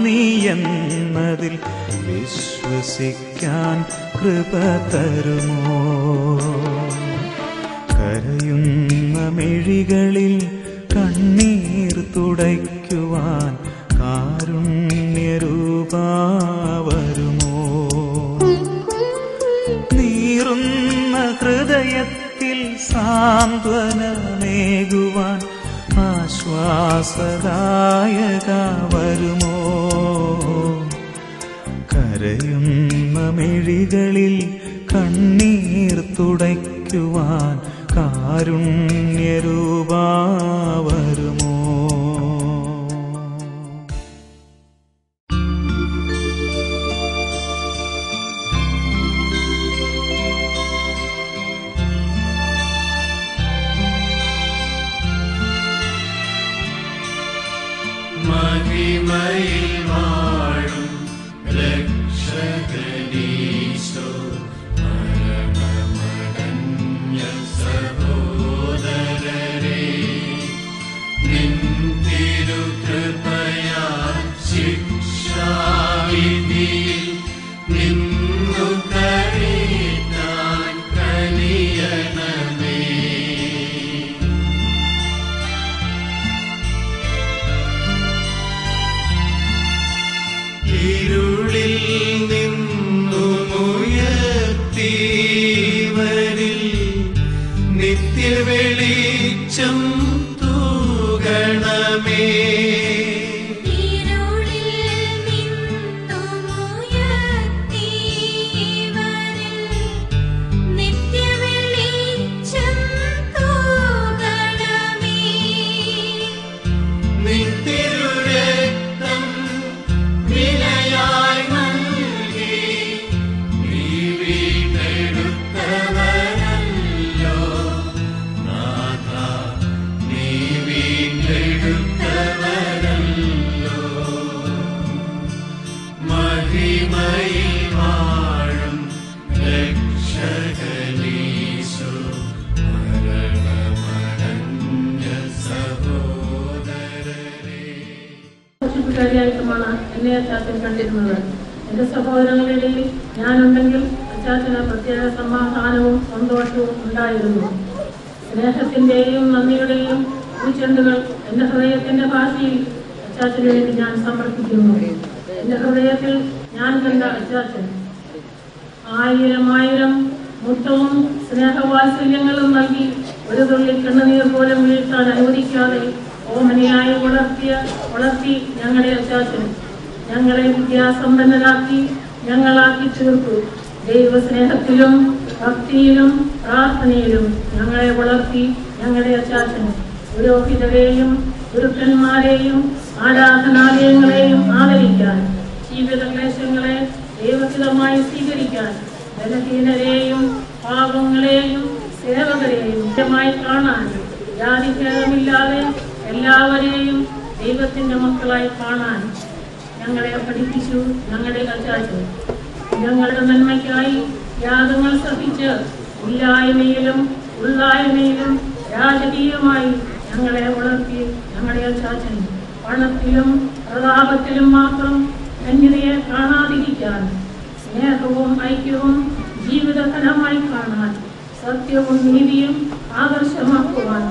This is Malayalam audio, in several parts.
നീയെന്നതിൽ വിശ്വസിക്കാൻ കൃപ തരുമോ? കരയുന്ന മിഴികളിൽ കണ്ണീർ തുടയ്ക്കുവാൻ കാരുണ്യരൂപാ വരുമോ? നീറുന്ന ഹൃദയത്തിൽ സാന്ത്വനമേകുവാൻ ആശ്വാസദായക വരുമോ? കരയുന്ന മിഴികളിൽ കണ്ണീർ തുടയ്ക്കുവാൻ കാരുണ്യരൂപാ വരുമോ? മഹിമയിൽ വാഴും രക്ഷകനീശോ, മരണമടഞ്ഞ സഹോദരരെ, നിൻ തിരുകൃപയാൽ ശിക്ഷാവിധിയിൽ നിന്നു കരയിട്ടാൻ കനിയണമേ. ഇരുളിൽ നിന്നുയർത്തിവരിൽ നിത്യവെളിച്ചം തൂകണമേ. ായിട്ടുമാണ് എന്നെ അച്ചാച്ചൻ കണ്ടിരുന്നത്. എന്റെ സഹോദരങ്ങളിടയിൽ ഞാനുണ്ടെങ്കിൽ അച്ചാച്ചന് പ്രത്യേക സമാധാനവും സന്തോഷവും ഉണ്ടായിരുന്നു. സ്നേഹത്തിന്റെയും നന്ദിയുടെയും പൂച്ചെണ്ടുകൾ എന്റെ ഹൃദയത്തിന്റെ ഭാഷയിൽ അച്ചാച്ചന് വേണ്ടി ഞാൻ സമർപ്പിക്കുന്നു. എന്റെ ഹൃദയത്തിൽ ഞാൻ കണ്ട അച്ചാച്ചൻ ആയിരം മുത്തവും സ്നേഹവാത്സല്യങ്ങളും നൽകി ഒരു തുള്ളി കണ്ണുനീർ പോലും വീഴ്ത്താൻ അനുവദിക്കാതെ ഓമനയായി വളർത്തി ഞങ്ങളുടെ അച്ചാച്ചൻ ഞങ്ങളെ വിദ്യാസമ്പന്നരാക്കി ഞങ്ങളാക്കി തീർത്തു. ദൈവസ്നേഹത്തിലും ഭക്തിയിലും പ്രാർത്ഥനയിലും ഞങ്ങളെ വളർത്തി ഞങ്ങളുടെ അച്ചാച്ചൻ പുരോഹിതരെയും ഗുരുക്കന്മാരെയും ആരാധനാലയങ്ങളെയും ആദരിക്കാൻ, ജീവിത ക്ലേശങ്ങളെ ദൈവഹിതമായി സ്വീകരിക്കാൻ, ബലഹീനരെയും പാപങ്ങളെയും സേവകരെയും കാണാൻ, ജാതിഭേദമില്ലാതെ എല്ലാവരെയും ദൈവത്തിന്റെ മക്കളായി കാണാൻ ഞങ്ങളെ പഠിപ്പിച്ചു ഞങ്ങളുടെ അച്ചാച്ചൻ. ഞങ്ങളുടെ നന്മയ്ക്കായി യാഗങ്ങൾ സഹിച്ച് ഇല്ലായ്മയിലും ഉള്ളായ്മയിലും രാജകീയമായി ഞങ്ങളെ വളർത്തി ഞങ്ങളുടെ അച്ചാച്ചൻ. പണത്തിലും പ്രതാപത്തിലും മാത്രം ധന്യതയെ കാണാതിരിക്കാൻ, സ്നേഹവും ഐക്യവും ജീവിതഫലമായി കാണാൻ, സത്യവും നീതിയും ആദർശമാക്കുവാൻ,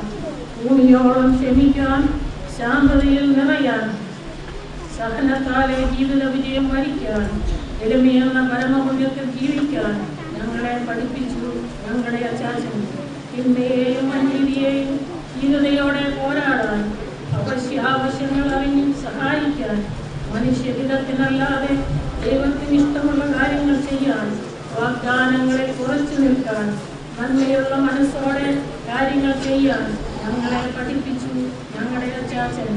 ഭൂമിയോളം ക്ഷമിക്കാൻ, ശാന്തതയിൽ നിറയാൻ, സഹനത്താലെ ജീവിത വിജയം വരിക്കാൻ, എളിമയെന്ന പരമപുണ്യത്തിൽ ജീവിക്കാൻ ഞങ്ങളെ പഠിപ്പിച്ചു ഞങ്ങളുടെ അച്ചാച്ചൻ. തിന്മയെയും അനീതിയെയും ധീരതയോടെ പോരാടാൻ, അവശ്യാവശ്യങ്ങൾ അറിഞ്ഞ് സഹായിക്കാൻ, മനുഷ്യഹിതത്തിനല്ലാതെ ദൈവത്തിന് ഇഷ്ടമുള്ള കാര്യങ്ങൾ ചെയ്യാൻ, വാഗ്ദാനങ്ങളെ കുറച്ചു നിൽക്കാൻ, നന്മയുള്ള മനസ്സോടെ കാര്യങ്ങൾ ചെയ്യാൻ ഞങ്ങളെ പഠിപ്പിച്ചു ഞങ്ങളുടെ അച്ചാച്ചൻ.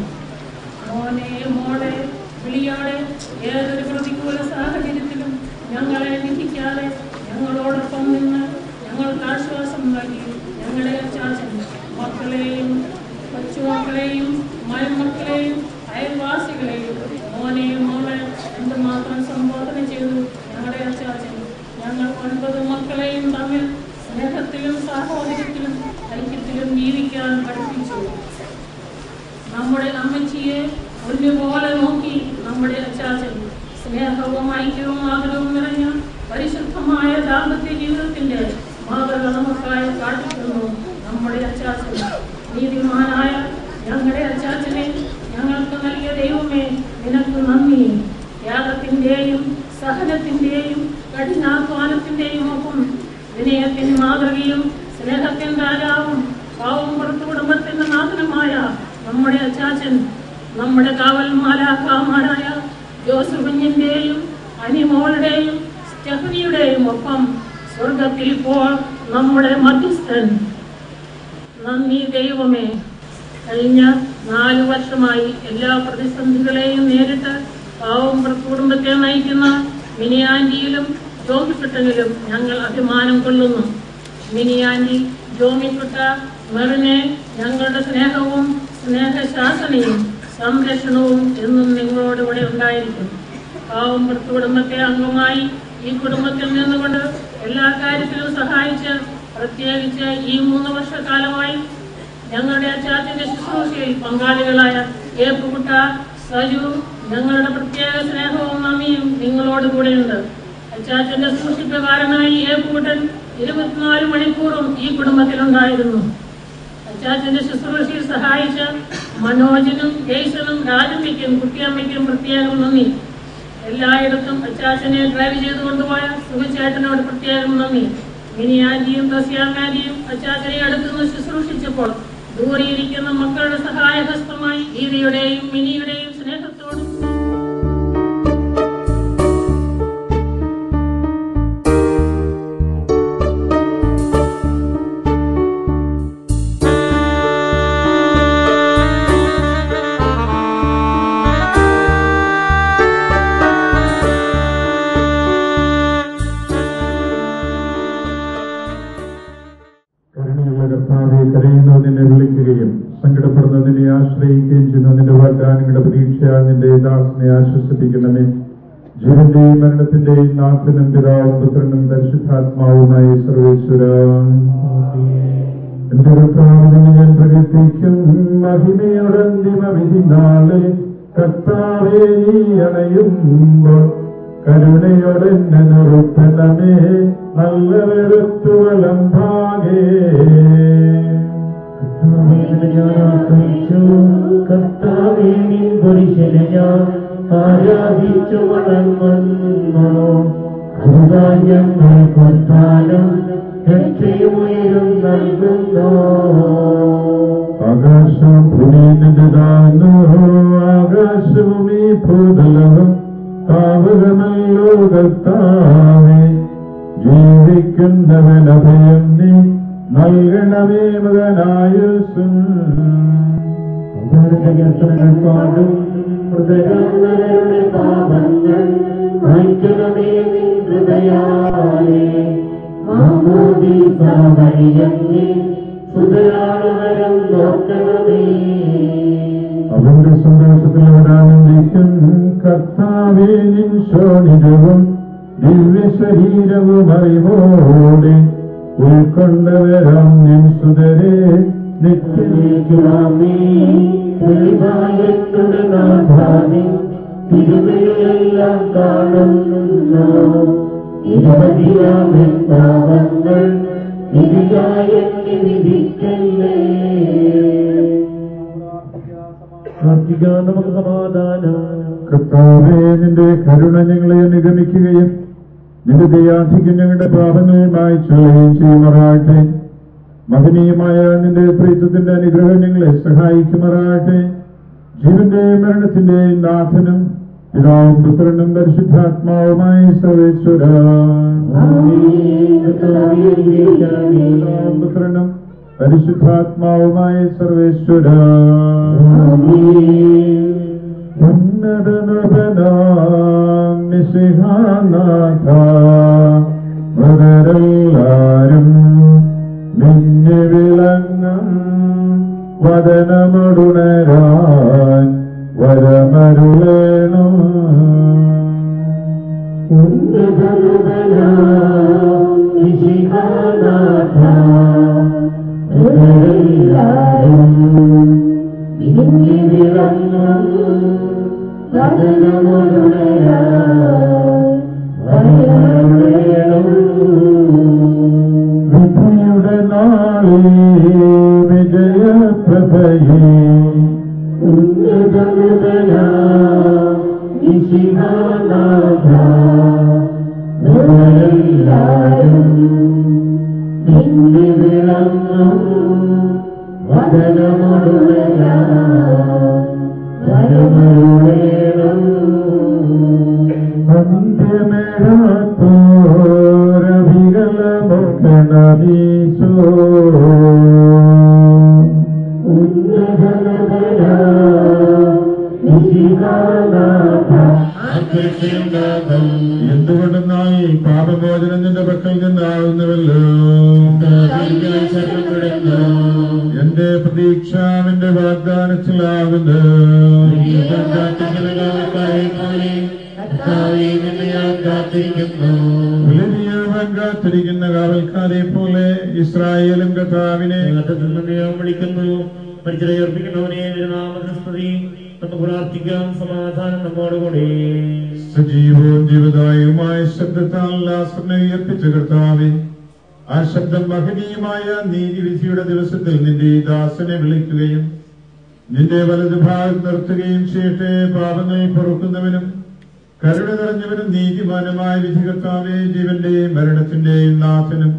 മോനെ മോളെ വിളിയോടെ ഏതൊരു പ്രതികൂല സാഹചര്യത്തിലും ഞങ്ങളെ വിധിക്കാതെ ഞങ്ങളോടൊപ്പം നിന്ന് ഞങ്ങൾക്ക് ആശ്വാസം നൽകി ഞങ്ങളുടെ അച്ചാച്ചൻ. മക്കളെയും കൊച്ചുമക്കളെയും മരുമക്കളെയും അയൽവാസികളെയും മോനെയും മോളെ എന്തുമാത്രം സംബോധന ചെയ്തു ഞങ്ങളുടെ അച്ചാച്ചൻ. ഞങ്ങൾ 9 മക്കളെയും തമ്മിൽ സ്നേഹത്തിലും സാഹോദര്യത്തിലും ഐക്യത്തിലും ജീവിക്കാൻ പഠിപ്പിച്ചു. നമ്മുടെ അമ്മച്ചിയെ ഒന്നുപോലെ നോക്കി നമ്മുടെ അച്ചാച്ചൻ സ്നേഹവും ഐക്യവും ആദരവും നിറഞ്ഞ പരിശുദ്ധമായ ദാമ്പത്യ ജീവിതത്തിന്റെ മാതൃക നമുക്കായി കാട്ടിത്തന്നു നമ്മുടെ അച്ചാച്ചൻ. നീതിമാനായ ഞങ്ങളുടെ അച്ചാച്ചനെ ഞങ്ങൾക്ക് നൽകിയ ദൈവമേ, നിനക്ക് നന്ദി. ത്യാഗത്തിന്റെയും സഹനത്തിന്റെയും കഠിനാധ്വാനത്തിന്റെയും ഒപ്പം വിനയത്തിന് മാതൃകയും സ്നേഹത്തിന് രാജാവും പാവം പുറത്തു കുടുംബത്തിന്റെ നാഥനുമായ നമ്മുടെ അച്ചാച്ചൻ, നമ്മുടെ കാവൽ മാലാഖമാരായ ജോസഫ് കുഞ്ഞിന്റെയും അനിമോളുടെയും സ്റ്റെഫനിയുടെയും ഒപ്പം സ്വർഗത്തിൽ ഇപ്പോൾ നമ്മുടെ മധ്യസ്ഥൻ. നന്ദി ദൈവമേ. കഴിഞ്ഞ 4 വർഷമായി എല്ലാ പ്രതിസന്ധികളെയും നേരിട്ട് പാവം കുടുംബത്തെ നയിക്കുന്ന മിനി ആന്റിയിലും ജോമിക്കുട്ടനിലും ഞങ്ങൾ അഭിമാനം കൊള്ളുന്നു. മിനി ആന്റി, ജോമിക്കുട്ട, മെറിനെ ഞങ്ങളുടെ സ്നേഹവും സ്നേഹശാസനയും സംരക്ഷണവും എന്നും നിങ്ങളോടുകൂടെ ഉണ്ടായിരിക്കും. പാവം കുടുംബത്തെ അംഗമായി ഈ കുടുംബത്തിൽ നിന്നുകൊണ്ട് എല്ലാ കാര്യത്തിലും സഹായിച്ച് പ്രത്യേകിച്ച് ഈ 3 വർഷക്കാലമായി ഞങ്ങളുടെ അച്ചാച്ചന്റെ ശുശ്രൂഷയിൽ പങ്കാളികളായ ഏപ്പുകുട്ട, സജു, ഞങ്ങളുടെ പ്രത്യേക സ്നേഹവും നന്ദിയും നിങ്ങളോടുകൂടെയുണ്ട്. അച്ചാച്ചന്റെ സൂക്ഷിപ്പുകാരനായി ഏപ്പുകുട്ടൻ 24 മണിക്കൂറും ഈ കുടുംബത്തിലുണ്ടായിരുന്നു. അച്ചാച്ചന്റെ ശുശ്രൂഷയിൽ സഹായിച്ച മനോജിനും ജെയ്സനും രാജമ്മയ്ക്കും കുട്ടിയമ്മയ്ക്കും പ്രത്യേകം നന്ദി. എല്ലായിടത്തും അച്ചാച്ചനെ ഡ്രൈവ് ചെയ്ത് കൊണ്ടുപോയ സുഖചേട്ടനോട് പ്രത്യേകം നന്ദി. മിനി ആന്റിയും റസിയാമാന്റിയും അച്ചാച്ചനെ അടുത്തുനിന്ന് ശുശ്രൂഷിച്ചപ്പോൾ ദൂരെയിരിക്കുന്ന മക്കളുടെ സഹായഹസ്തമായി ഗീതയുടെയും മിനിയുടെയും സ്നേഹത്തോടും സങ്കടപ്പെടുന്നതിനെ ആശ്രയിക്കുകയും ചെയ്യുന്ന നിന്റെ വാഗ്ദാനങ്ങളുടെ പ്രതീക്ഷയാൽ നിന്റെ ദാസനെ ആശ്വസിപ്പിക്കണമേ. ജീവന്റെയും മരണത്തിന്റെയും നാഥനും പിതാവും പുത്രനും പരിശുദ്ധാത്മാവുമായി സർവേശ്വര. എന്റെ കർത്താവിനെ ഞാൻ പ്രകീർത്തിക്കും. മഹിമയുടെ അന്തിമ വിധി നാളെ കർത്താവേ നീ അണയുമ്പോൾ കരുണയോടെ നിർത്തണമേ. നല്ല വെറുത്തുവലം ഭാഗേ കർത്താവേ നിൻ പുരുഷനെ ഞാൻ ആരാധിച്ചു വണങ്ങുന്നു. അതുതാൻ ഞങ്ങൾക്ക് ഉദ്ധാനം രക്ഷയുമുയരും നൽകുന്നു. ആകാശം ഭൂമിതാന്നു ആകാശവും ഈ ഭൂതലവും താവകമല്ലോ കർത്താവേ. ജീവിക്കുന്നവൻ അഭയം നീ നൽകണമേ മകനായുസ്സും. പാടും മൃതരുടെ പാപങ്ങൾ വഹിക്കണമേ നിൻ ഹൃദയാലേ. മാമോദീസ വഴിയങ്ങേ സുതരാളവരം നോക്കണമേ. അവന്റെ സന്തോഷത്തിൽ അവരാനന്ദിക്കും. കർത്താവേ നിൻ ശോണിതവും ദിവ്യ ശരീരവും അറിവോടെ ഉൾക്കൊണ്ടവരാം നിൻ സുതരെ നിത്യനേക്കുവാമേ. തെളിവായെത്തുടെ നാഥാനെ തിരുവഴിയെല്ലാം കാണുന്നു. നിരവധിയാമൻ പാപങ്ങൾ നിധിയായെന്നെ വിധിക്കല്ലേ. പ്രാർത്ഥിക്കാൻ നമുക്ക് സമാധാനം. കർത്താവേ നിന്റെ കരുണ ഞങ്ങളെ അനുഗമിക്കുകയും നിന്റെ ദയാധികം ഞങ്ങളുടെ പാപങ്ങൾ മായ്ച്ചുകളയുകയും ചെയ്യുമാറാകട്ടെ. മഹനീയമായ നിന്റെ പ്രീത്വത്തിന്റെ അനുഗ്രഹം ഞങ്ങളെ സഹായിക്കുമാറാകട്ടെ. ജീവന്റെയും മരണത്തിന്റെയും നാഥനും പിതാവും പുത്രനും പരിശുദ്ധാത്മാവുമായി സർവേശ്വര. പുത്രനും പരിശുദ്ധാത്മാവുമായി സർവേശ്വര. ഉന്നതനവനാം നിശിഹാനാഥ മൃതരെല്ലാരും മിന്നി വിളങ്ങും വദനമടുണരാൻ വരമരുളേണം. നിശിഹാനാഥ മൃതരെല്ലാരും മിന്നി വിളങ്ങും വദനമ വിധിയുടെ നാളിൽ വിജയപ്രഭയെ അന്ത്യമേഴാത്തോരവികലമുഖണീശോ എന്തുകൊണ്ടെന്നാൽ പാപമോചനം നിന്റെ പക്കൽ നിന്നാവുന്നുവല്ലോ. എന്റെ പ്രതീക്ഷ നിന്റെ വാഗ്ദാനത്തിലാകുന്നു. കാത്തിരിക്കുന്ന കാവൽക്കാരെ പോലെ ഇസ്രായേലും കർത്താവിനെ വിളിക്കുന്നു. പരിചയർപ്പിക്കുന്നവനെ നാമസ്തുതി. നമുക്ക് പ്രാർത്ഥിക്കാം. സമാധാനം നമ്മോടുകൂടി. സജീവവും ജീവദായകവുമായ ശബ്ദത്താൽ ലാസറിനെ ഉയർപ്പിച്ച കർത്താവേ, ആ ശബ്ദം മഹനീയമായ നീതിവിധിയുടെ ദിവസത്തിൽ നിന്റെ ഈ ദാസനെ വിളിക്കുകയും നിന്റെ വലതുഭാഗം നിർത്തുകയും ചെയ്യട്ടെ. പാപങ്ങൾ പൊറുക്കുന്നവനും കരുണ നിറഞ്ഞവനും നീതിമാനുമായ വിധി കർത്താവേ, ജീവന്റെയും മരണത്തിന്റെയും നാഥനും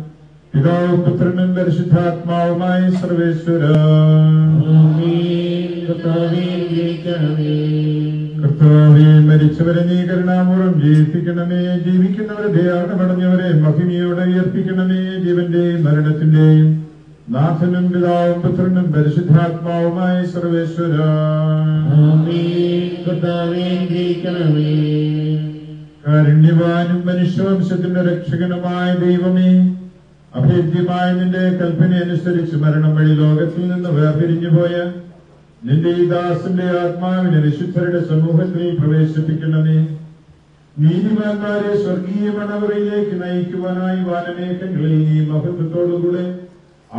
പിതാവും പുത്രനും പരിശുദ്ധാത്മാവുമായ സർവേശ്വര കർത്താവേ, മരിച്ചവരെ നീ കരുണാപൂർവ്വം ജീവിപ്പിക്കണമേ. ജീവിക്കുന്നവരെ ദയാകമടഞ്ഞവരെ മഹിമയോടെ ഉയർപ്പിക്കണമേ. ജീവന്റെയും മരണത്തിന്റെയും നാഥനും പിതാവും പുത്രനും പരിശുദ്ധാത്മാവുമായ സർവേശ്വര കാരുണ്യവാനും മനുഷ്യവംശത്തിന്റെ രക്ഷകനുമായ ദൈവമേ, അഭേദ്യമായ നിന്റെ കൽപ്പന അനുസരിച്ച് മരണം വഴി ലോകത്തിൽ നിന്ന് വേർപിരിഞ്ഞുപോയ നിന്റെ ഈ ദാസന്റെ ആത്മാവിനെ വിശുദ്ധരുടെ സമൂഹത്തിൽ പ്രവേശിപ്പിക്കണമേ. നീതിമാന്മാരെ സ്വർഗീയ മണവറയിലേക്ക് നയിക്കുവാനായി വാനമേഘങ്ങളിൽ നീ മഹത്വത്തോടുകൂടെ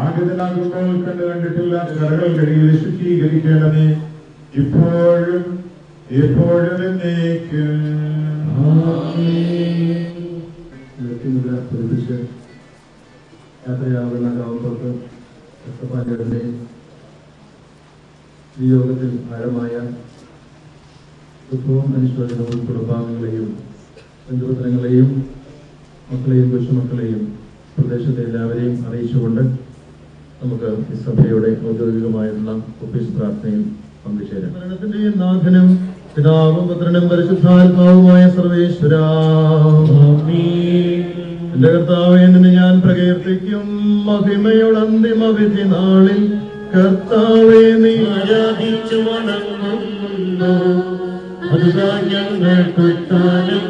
ആഗതനാകുമ്പോൾ കണ്ടിട്ടില്ലാത്ത കരകൾ കഴുകി വിശുദ്ധീകരിക്കണമേ. ഇപ്പോഴും എപ്പോഴും എന്നേക്കും. യാത്രയാവുന്ന കാവത്തോട്ട് കഷ്ടപ്പാടുകളുടെ ഈ യോഗത്തിൽ ആഴമായ ദുഃഖവും അനുശോചനവും കുടുംബാംഗങ്ങളെയും ബന്ധുപത്രങ്ങളെയും മക്കളെയും കൊച്ചുമക്കളെയും പ്രദേശത്തെ എല്ലാവരെയും അറിയിച്ചുകൊണ്ട് നമുക്ക് ഈ സഭയുടെ ഔദ്യോഗികമായിട്ടുള്ള ഓഫീസ് പ്രാർത്ഥനയിൽ പങ്കുചേരാം. മരണത്തിന്റെയും നാഥനും പിതാവും പുത്രനും പരിശുദ്ധാത്മാവുമായ സർവേശ്വര, എന്റെ കർത്താവേ, നിന്നെ ഞാൻ പ്രകീർത്തിക്കും. മഹിമയുടെ അന്തിമ വിധി നാളിൽ കർത്താവേ, നീ ആരാധിച്ചു വണങ്ങുന്നു. അതുതാ ഞങ്ങൾക്ക് താനും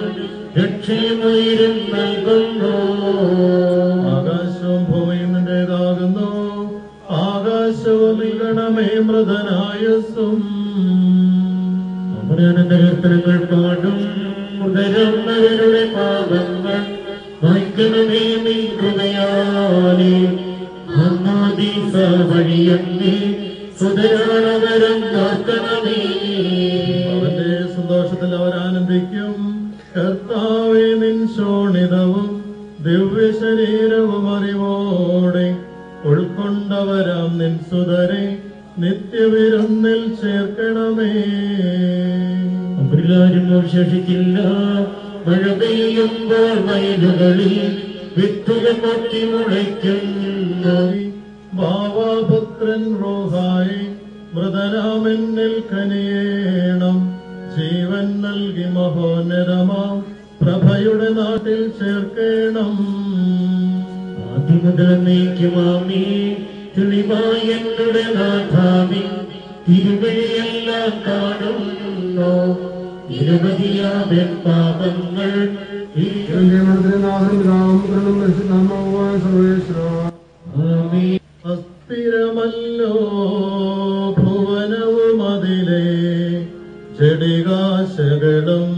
രക്ഷയുയരും നൽകുന്നു. ആകാശവും ഭൂമിയും നിന്റേതാകുന്നു. ആകാശവും ഇകണമേ മൃതനായസും അപരാധങ്ങൾ പാടും. ഉദരമ്മരുടെ പാപങ്ങൾ വായിക്കണമേ നീ കൃപയാലേ. അന്നാദീസ വഴിയങ്ങേ സുതരാണവരം കാക്കണമേ. അവന്റെ സന്തോഷത്തിൽ അവരാനന്ദിക്കും. കർത്താവേ, നിൻ ശോണിതവും ദിവ്യ ശരീരവും അറിവോടെ ഉൾക്കൊണ്ടവരാം നിൻ സുതരെ നിത്യവിരുന്നിൽ ചേർക്കണമേ. അവരിലാരും അവശേഷിക്കില്ല. മഴ പെയ്യുമ്പോൾ വയലുകളിൽ വിത്തുകൾ പൊട്ടി മുളയ്ക്കുന്നു. ഭാവാപുത്രൻ റോഹായി മൃതനാമെന്നിൽ കനിയേണം. ജീവൻ നൽകി മഹോന്നതമാം പ്രഭയുടെ നാട്ടിൽ ചേർക്കണം. ആദ്യമുതൽ നീക്കുമാമേ തെളിവായ എന്നുടെ നാഥാമി തിരുവഴിയെല്ലാം കാണുന്നു. നിരവധിയാതെ പാപങ്ങൾ അസ്ഥിരമല്ലോ ഭുവനവും അതിലെ ചെടികാശകളും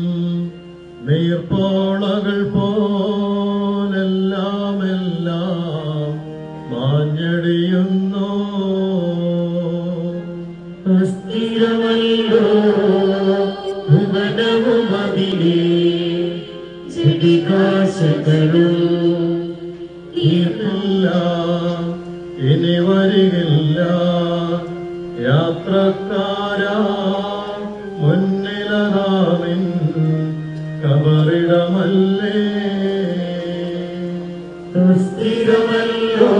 നീർപ്പോളകൾ പോലെല്ലാം എല്ലാം മാഞ്ഞടിയുന്നു. അസ്ഥിരമല്ലോ ഭുവനവും വാതിലേ ചെടികാശകളും ഇല്ല, ഇനി വരികില്ല യാത്രക്കാരാ, മുന്നിലതാമിൻ കബറിടമല്ലേ. സുസ്ഥിരമല്ലോ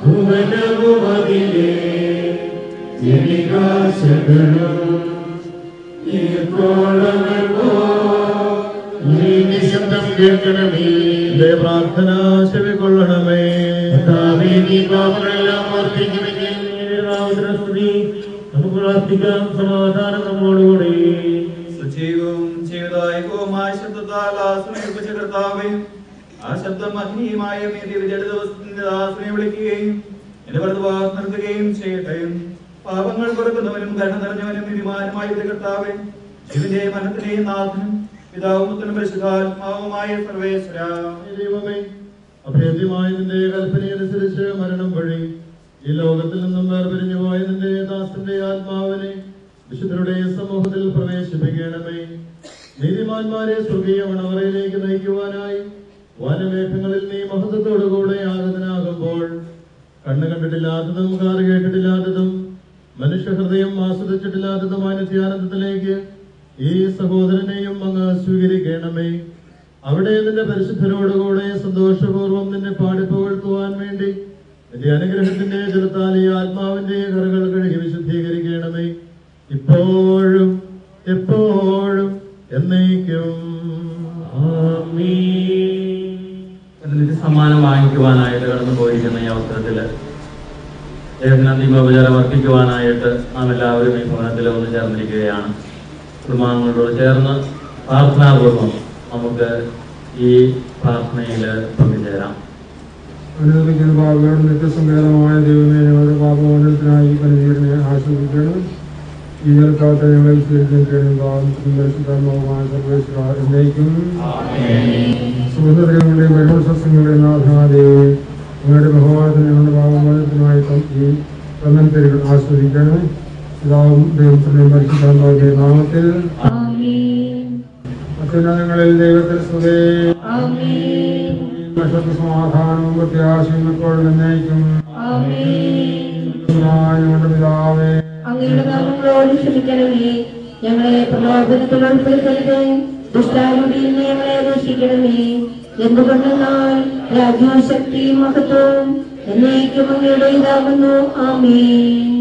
ഭുവനവുമതിലേ ചെടികാശകളും നീർക്കോളമോ നീ നിശബ്ദം കേൾക്കണമേ. എന്റെ പ്രാർത്ഥന ചെവികൊള്ളണമേ. നീ പാപങ്ങളെല്ലാം ഓർപ്പിക്കുമെങ്കിൽ നമുക്ക് പ്രാർത്ഥിക്കാം. സമാധാനം നമ്മോടുകൂടി. സജീവവും ജീവദായകവുമായ ശബ്ദത്താൽ ആശ്രയിപ്പിച്ച കർത്താവേ, ആ ശബ്ദം മഹനീയമായ ദിവസത്തിന്റെ ദാസനെ വിളിക്കുകയും എന്റെ വലതുഭാഗത്ത് നിർത്തുകയും ചെയ്യട്ടെ. പാപങ്ങൾ കൊടുക്കുന്നവനും കരുണ നിറഞ്ഞവനും നീതിമാനുമായ കർത്താവേ, ജീവന്റെയും മനത്തിന്റെയും നാഥനും പിതാവും പുത്രനും പരിശുദ്ധാത്മാവുമായ സർവേശ്വര, ദൈവമേ, അഭേദ്യമായ നിന്റെ കൽപ്പനയനുസരിച്ച് മരണം വഴി ഈ ലോകത്തിൽ നിന്നും വേർപിരിഞ്ഞു പോയ നിന്റെ ദാസന്റെ ആത്മാവിനെ വിശുദ്ധരുടെ സമൂഹത്തിൽ പ്രവേശിപ്പിക്കണമേ. നീതിമാന്മാരെ സ്വർഗീയ മണവറയിലേക്ക് നയിക്കുവാനായി വനമേഘങ്ങളിൽ നീ മഹത്വത്തോടുകൂടെ ആഗതനാകുമ്പോൾ കണ്ണു കണ്ടിട്ടില്ലാത്തതും കാത് കേട്ടിട്ടില്ലാത്തതും മനുഷ്യഹൃദയം ആസ്വദിച്ചിട്ടില്ലാത്തതുമായ നിത്യാനന്ദത്തിലേക്ക് ഈ സഹോദരനെയും അങ്ങ് സ്വീകരിക്കണമേ. അവിടെ നിന്റെ പരിശുദ്ധരോടുകൂടെ സന്തോഷപൂർവ്വം നിന്നെ പാടിപ്പുകഴ്ത്തുവാൻ വേണ്ടി നിന്റെ അനുഗ്രഹത്തിന്റെ ജലത്താൽ ഈ ആത്മാവിന്റെ കറകൾ കഴുകി വിശുദ്ധീകരിക്കണമേ. ഇപ്പോഴും എപ്പോഴും എന്നേക്കും. സമ്മാനം വാങ്ങിക്കുവാനായിട്ട് കടന്നു പോയിരിക്കുന്ന ഈ അവസരത്തില് ദൈവത്തിന് അന്തിമോപചാരം അർപ്പിക്കുവാനായിട്ട് നാം എല്ലാവരും ഈ ഭവനത്തിൽ ഒന്ന് ചേർന്നിരിക്കുകയാണ്. കുടുംബാംഗങ്ങളോട് ചേർന്ന് പ്രാർത്ഥനാപൂർവം നമുക്ക് ഈ പ്രാർത്ഥനയിൽ പങ്കുചേരാം. അനുഭവിക്കുന്ന പാപങ്ങളുടെ നിത്യസങ്കേതമായ ദൈവമേ, ഞങ്ങളുടെ പാപമോചനത്തിനായി പനിതീരനെ ആശ്വസിക്കണം. ഈ ജലത്താത്ത ഞങ്ങളെ സ്വീകരിക്കുകയും പരിശുദ്ധമായ സർവേശ്വര എന്നേക്കും. സുഗന്ധദ്രവ്യങ്ങളുടെയും പരിമളസസ്യങ്ങളുടെയും നാഥാദേവേ, ഞങ്ങളുടെ ബഹുമാനത്തിന് ഞങ്ങളുടെ പാപമോചനത്തിനായി ഈ തന്നൽ ആസ്വദിക്കണം. പിതാവും ദൈവത്തിന്റെയും പരിശുദ്ധാത്മാവിന്റെ നാമത്തിൽ. അത്യുന്നതങ്ങളിൽ ദൈവത്തിൽ സ്തുതി. സമാധാനവും പ്രത്യാശയും എപ്പോഴും എന്നേക്കും. ഞങ്ങളുടെ പിതാവേ, അങ്ങയുടെ നാമങ്ങളോട് ക്ഷമിക്കണമേ. ഞങ്ങളെ പ്രലോഭനത്തിൽ ഉൾപ്പെടുത്തരുതേ, ദുഷ്ടാരൂപിയിൽ ഞങ്ങളെ രക്ഷിക്കണമേ. എന്തുകൊണ്ടെന്നാൽ രാജ്യവും ശക്തിയും മഹത്വവും എന്നേക്കും അങ്ങയുടെ ഇതാകുന്നു. ആമേൻ.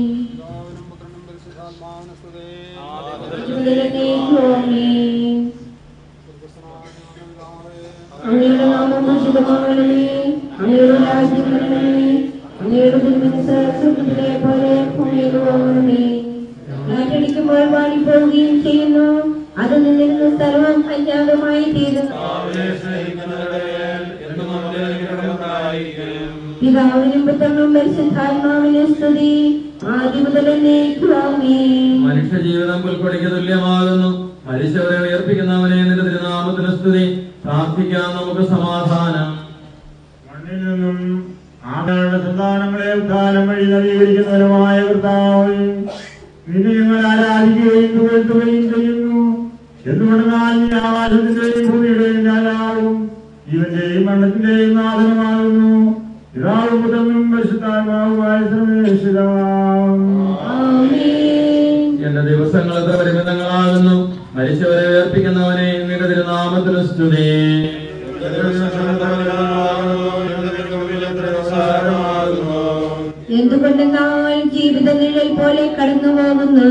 അങ്ങയുടെ നാമം പരിശുദ്ധമാകണമേ. അങ്ങയുടെ രാജ്യം വരണമേ. അങ്ങയുടെ സ്വർഗ്ഗത്തിലെ പോലെ ഭൂമിയിലുമാകണമേ. കാറ്റടിക്കുമ്പോൾ വാടിപ്പോവുകയും ചെയ്യുന്നു, അത് നിന്നിരുന്ന സ്ഥലവും അജ്ഞാതമായി തീരുന്നു. പിതാവിനും പുത്രനും പരിശുദ്ധാത്മാവിനും സ്തുതി, ആദ്യം മുതൽ എന്നേക്കും. ആമേൻ. മനുഷ്യ ജീവിതം പുൽക്കൊടിക്ക് തുല്യമാകുന്നു. മരിച്ചവരെ ഉയർപ്പിക്കുന്നവനെ നിന്റെ തിരുനാമത്തിന് സ്തുതി. പ്രാർത്ഥിക്കാം നമുക്ക് സമാധാനം. മണ്ണിൽ നിന്നും ആളുടെ സന്താനങ്ങളെ ഉദ്ധാനം വഴി നവീകരിക്കുന്നവരുമായ കർത്താവേ, നിന്നെ ഞങ്ങൾ ആരാധിക്കുകയും പുകഴ്ത്തുകയും ചെയ്യുന്നു. എന്തുകൊണ്ടെന്നാൽ നീ ആകാശത്തിന്റെയും ഭൂമിയുടെയും രാജാവും ജീവന്റെയും മരണത്തിന്റെയും നാഥനുമാകുന്നു. പിതാവും പുത്രനും പരിശുദ്ധാത്മാവുമായ സർവേശ്വര. എന്റെ ദിവസങ്ങൾ എത്ര പരിമിതങ്ങളാകുന്നു. മരിച്ചവരെ ഉയർപ്പിക്കുന്നവനെ നിന്റെ തിരുനാമത്തിന് സ്തുതി. എന്തുകൊണ്ടെന്നാൽ ജീവിത നിഴൽ പോലെ കടന്നു പോകുന്നു.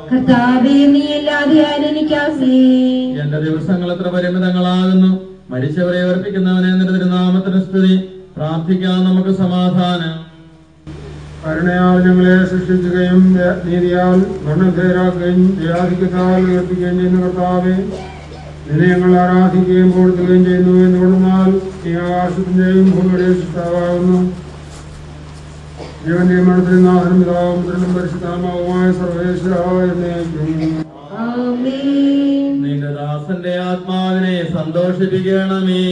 കർത്താവേ, നീയല്ലാതെ ആരെനിക്കാസേ. എന്റെ ദിവസങ്ങൾ എത്ര പരിമിതങ്ങളാകുന്നു. മരിച്ചവരെ ഉയർപ്പിക്കുന്നവനെ നിന്റെ തിരുനാമത്തിന് സ്തുതി. പ്രാർത്ഥിക്കാം നമുക്ക് സമാധാനം. കരുണയാൽ ഞങ്ങളെ സൃഷ്ടിക്കുകയും നീതിയാൽ മരണഭേരാക്കുകയും ദയാധിക്യത്താൽ ഉയർപ്പിക്കുകയും ചെയ്യുന്ന കർത്താവേ, നിന്നെ ഞങ്ങൾ ആരാധിക്കുകയും പോഴ്ത്തുകയും ചെയ്യുന്നു. എന്തുകൊണ്ടെന്നാൽ ഈ ആകാശത്തിന്റെയും ഭൂമിയുടെയും സൃഷ്ടാവാകുന്നു. ജീവന്റെയും മരണത്തിലും നാഥനും പിതാവും പുത്രനും പരിശുദ്ധാത്മാവുമായ സർവേശ്വര എന്നേക്കും. നിന്റെ ദാസന്റെ ആത്മാവിനെ സന്തോഷിപ്പിക്കണമേ.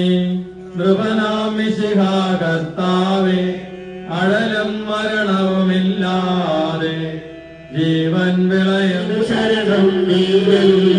നൃപനാം മിശിഹാ കർത്താവേ, അഴലും മരണവുമില്ലാതെ ജീവൻ വിളയും ശരണം നീയല്ലേ